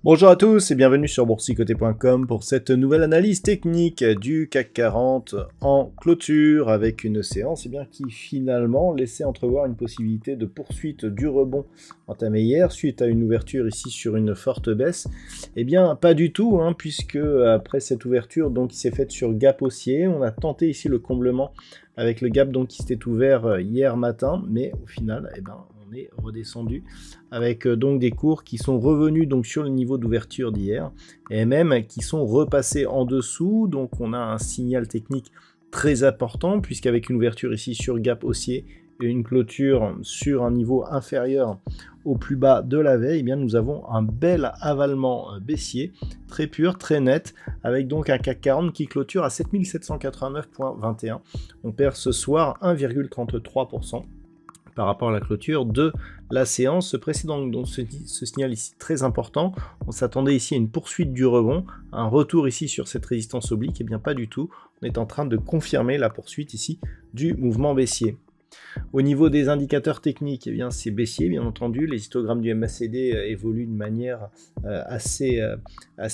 Bonjour à tous et bienvenue sur boursicoté.com pour cette nouvelle analyse technique du CAC 40 en clôture avec une séance qui finalement laissait entrevoir une possibilité de poursuite du rebond entamé hier suite à une ouverture ici sur une forte baisse. Pas du tout puisque après cette ouverture qui s'est faite sur gap haussier, on a tenté ici le comblement avec le gap qui s'était ouvert hier matin, mais au final on est redescendu avec des cours qui sont revenus sur le niveau d'ouverture d'hier et même qui sont repassés en dessous. Donc on a un signal technique très important puisqu'avec une ouverture ici sur gap haussier et une clôture sur un niveau inférieur au plus bas de la veille, nous avons un bel avalement baissier très pur, très net, avec un CAC 40 qui clôture à 7789,21. On perd ce soir 1,33% par rapport à la clôture de la séance précédente. Donc ce signal ici très important. On s'attendait ici à une poursuite du rebond, un retour ici sur cette résistance oblique, pas du tout. On est en train de confirmer la poursuite ici du mouvement baissier. Au niveau des indicateurs techniques, c'est baissier bien entendu. Les histogrammes du MACD évoluent de manière assez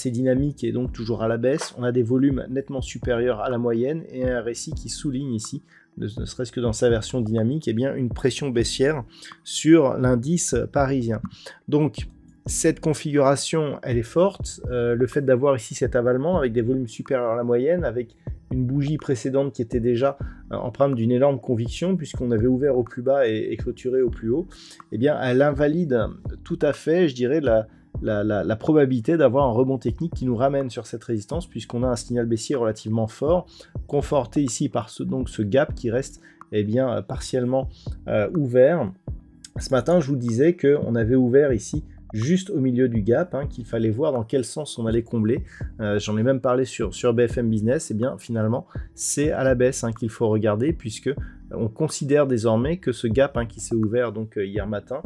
dynamique et donc toujours à la baisse. On a des volumes nettement supérieurs à la moyenne et un RSI qui souligne ici, ne serait-ce que dans sa version dynamique, une pression baissière sur l'indice parisien. Donc cette configuration, elle est forte. Le fait d'avoir ici cet avalement avec des volumes supérieurs à la moyenne, avec une bougie précédente qui était déjà empreinte d'une énorme conviction, puisqu'on avait ouvert au plus bas et clôturé au plus haut, elle invalide tout à fait, je dirais, la probabilité d'avoir un rebond technique qui nous ramène sur cette résistance, puisqu'on a un signal baissier relativement fort, conforté ici par ce gap qui reste partiellement ouvert. Ce matin, je vous disais qu'on avait ouvert ici juste au milieu du gap, qu'il fallait voir dans quel sens on allait combler. J'en ai même parlé sur BFM Business. Finalement, c'est à la baisse qu'il faut regarder, puisque on considère désormais que ce gap qui s'est ouvert hier matin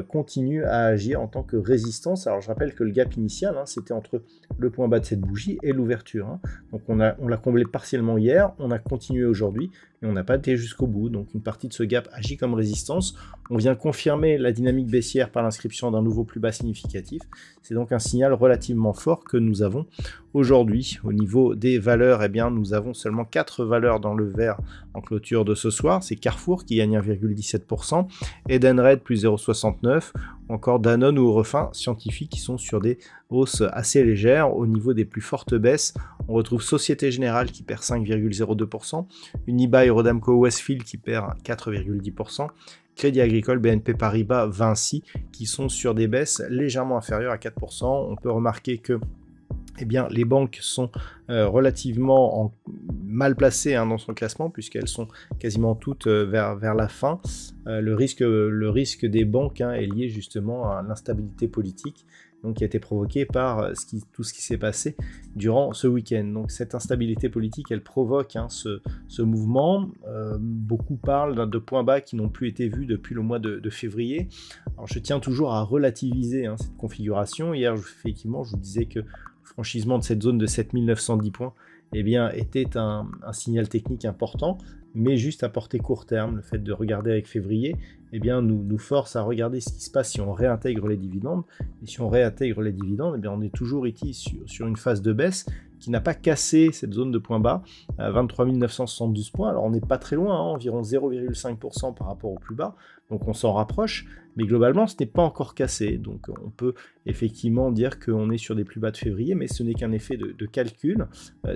continue à agir en tant que résistance. Alors je rappelle que le gap initial c'était entre le point bas de cette bougie et l'ouverture. Donc on l'a comblé partiellement hier, on a continué aujourd'hui, mais on n'a pas été jusqu'au bout. Donc une partie de ce gap agit comme résistance. On vient confirmer la dynamique baissière par l'inscription d'un nouveau plus bas significatif. C'est donc un signal relativement fort que nous avons aujourd'hui. Au niveau des valeurs, nous avons seulement 4 valeurs dans le vert en clôture de ce soir. C'est Carrefour qui gagne 1,17%, Edenred plus 0,69%, encore Danone ou Refin Scientifique qui sont sur des hausses assez légères. Au niveau des plus fortes baisses, on retrouve Société Générale qui perd 5,02%, Unibail Rodamco Westfield qui perd 4,10%, Crédit Agricole, BNP Paribas, Vinci qui sont sur des baisses légèrement inférieures à 4%. On peut remarquer que les banques sont relativement mal placées dans son classement, puisqu'elles sont quasiment toutes vers la fin. Le risque des banques est lié justement à l'instabilité politique qui a été provoquée par tout ce qui s'est passé durant ce week-end. Donc cette instabilité politique, elle provoque ce mouvement. Beaucoup parlent de points bas qui n'ont plus été vus depuis le mois de février. Alors je tiens toujours à relativiser cette configuration. Hier, effectivement, je vous disais que le franchissement de cette zone de 7910 points était un signal technique important, mais juste à portée court terme. Le fait de regarder avec février nous force à regarder ce qui se passe si on réintègre les dividendes. Et si on réintègre les dividendes, on est toujours ici sur une phase de baisse qui n'a pas cassé cette zone de point bas à 23 972 points. Alors on n'est pas très loin, environ 0,5% par rapport au plus bas, donc on s'en rapproche, mais globalement ce n'est pas encore cassé. Donc on peut effectivement dire qu'on est sur des plus bas de février, mais ce n'est qu'un effet de calcul.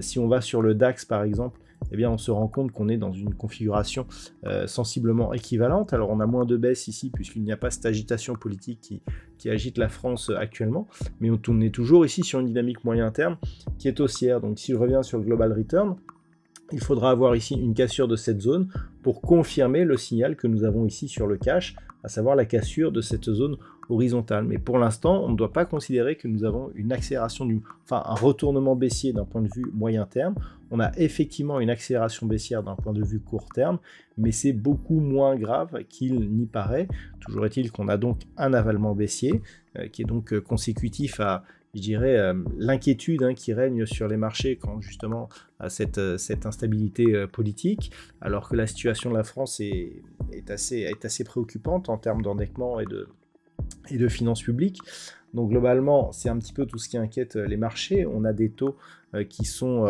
Si on va sur le DAX par exemple, on se rend compte qu'on est dans une configuration sensiblement équivalente. Alors on a moins de baisse ici puisqu'il n'y a pas cette agitation politique qui agite la France actuellement, mais on est toujours ici sur une dynamique moyen terme qui est haussière. Donc si je reviens sur le Global Return, il faudra avoir ici une cassure de cette zone pour confirmer le signal que nous avons ici sur le cash à savoir la cassure de cette zone horizontale. Mais pour l'instant, on ne doit pas considérer que nous avons une accélération, un retournement baissier d'un point de vue moyen terme. On a effectivement une accélération baissière d'un point de vue court terme, mais c'est beaucoup moins grave qu'il n'y paraît. Toujours est-il qu'on a donc un avalement baissier qui est donc consécutif à, je dirais, l'inquiétude qui règne sur les marchés quand justement à cette instabilité politique, alors que la situation de la France est assez préoccupante en termes d'endettement et de finances publiques. Donc globalement, c'est un petit peu tout ce qui inquiète les marchés. On a des taux qui sont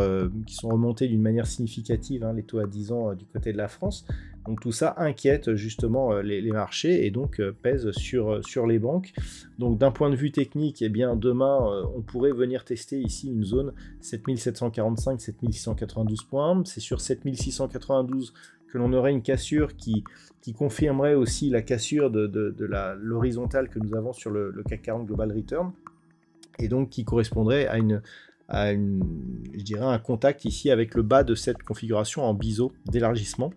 remontés d'une manière significative, les taux à 10 ans du côté de la France. Donc tout ça inquiète justement les marchés et donc pèse sur les banques. Donc d'un point de vue technique, eh bien, demain, on pourrait venir tester ici une zone 7745-7692 points. C'est sur 7692 que l'on aurait une cassure qui confirmerait aussi la cassure de l'horizontale que nous avons sur le CAC 40 Global Return, et donc qui correspondrait à je dirais un contact ici avec le bas de cette configuration en biseau d'élargissement.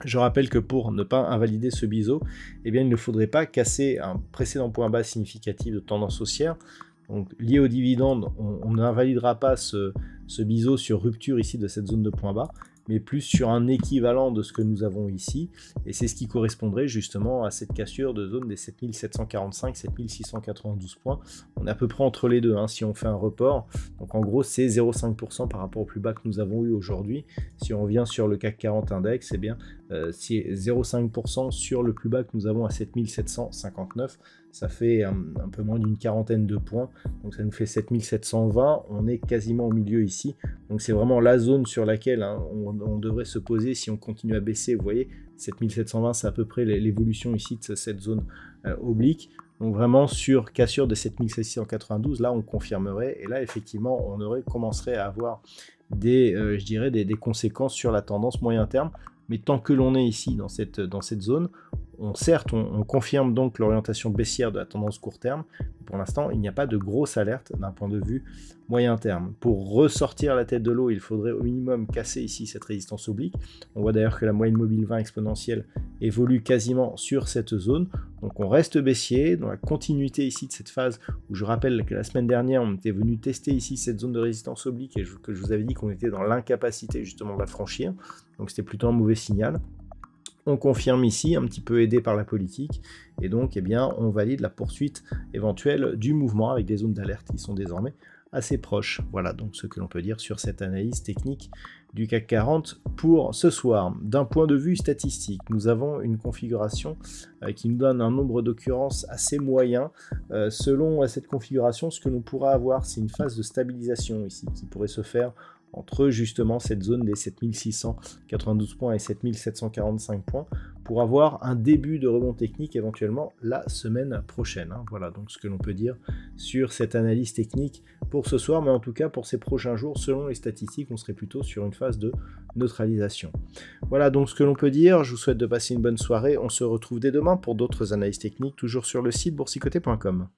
Je rappelle que pour ne pas invalider ce biseau, eh bien, il ne faudrait pas casser un précédent point bas significatif de tendance haussière. Donc lié au dividende, on n'invalidera pas ce biseau sur rupture ici de cette zone de point bas, mais plus sur un équivalent de ce que nous avons ici, et c'est ce qui correspondrait justement à cette cassure de zone des 7745-7692 points. On est à peu près entre les deux, si on fait un report. Donc en gros, c'est 0,5% par rapport au plus bas que nous avons eu aujourd'hui. Si on revient sur le CAC 40 index, eh bien, c'est 0,5% sur le plus bas que nous avons à 7759. Ça fait un peu moins d'une quarantaine de points, donc ça nous fait 7720, on est quasiment au milieu ici, donc c'est vraiment la zone sur laquelle on devrait se poser si on continue à baisser. Vous voyez, 7720 c'est à peu près l'évolution ici de cette zone oblique, donc vraiment sur cassure de 7692, là on confirmerait, et là effectivement on commencerait à avoir je dirais des conséquences sur la tendance moyen terme. Mais tant que l'on est ici dans cette zone, certes, on confirme donc l'orientation baissière de la tendance court terme, mais pour l'instant, il n'y a pas de grosse alerte d'un point de vue moyen terme. Pour ressortir la tête de l'eau, il faudrait au minimum casser ici cette résistance oblique. On voit d'ailleurs que la moyenne mobile 20 exponentielle évolue quasiment sur cette zone. Donc on reste baissier, dans la continuité ici de cette phase où je rappelle que la semaine dernière, on était venu tester ici cette zone de résistance oblique et que je vous avais dit qu'on était dans l'incapacité justement de la franchir. Donc c'était plutôt un mauvais signal. On confirme ici, un petit peu aidé par la politique, et donc eh bien, on valide la poursuite éventuelle du mouvement avec des zones d'alerte qui sont désormais assez proches. Voilà donc ce que l'on peut dire sur cette analyse technique du CAC 40 pour ce soir. D'un point de vue statistique, nous avons une configuration qui nous donne un nombre d'occurrences assez moyen. Selon cette configuration, ce que l'on pourra avoir, c'est une phase de stabilisation ici qui pourrait se faire entre justement cette zone des 7692 points et 7745 points pour avoir un début de rebond technique éventuellement la semaine prochaine. Voilà donc ce que l'on peut dire sur cette analyse technique pour ce soir, mais en tout cas pour ces prochains jours, selon les statistiques, on serait plutôt sur une phase de neutralisation. Voilà donc ce que l'on peut dire. Je vous souhaite de passer une bonne soirée. On se retrouve dès demain pour d'autres analyses techniques, toujours sur le site boursicoté.com.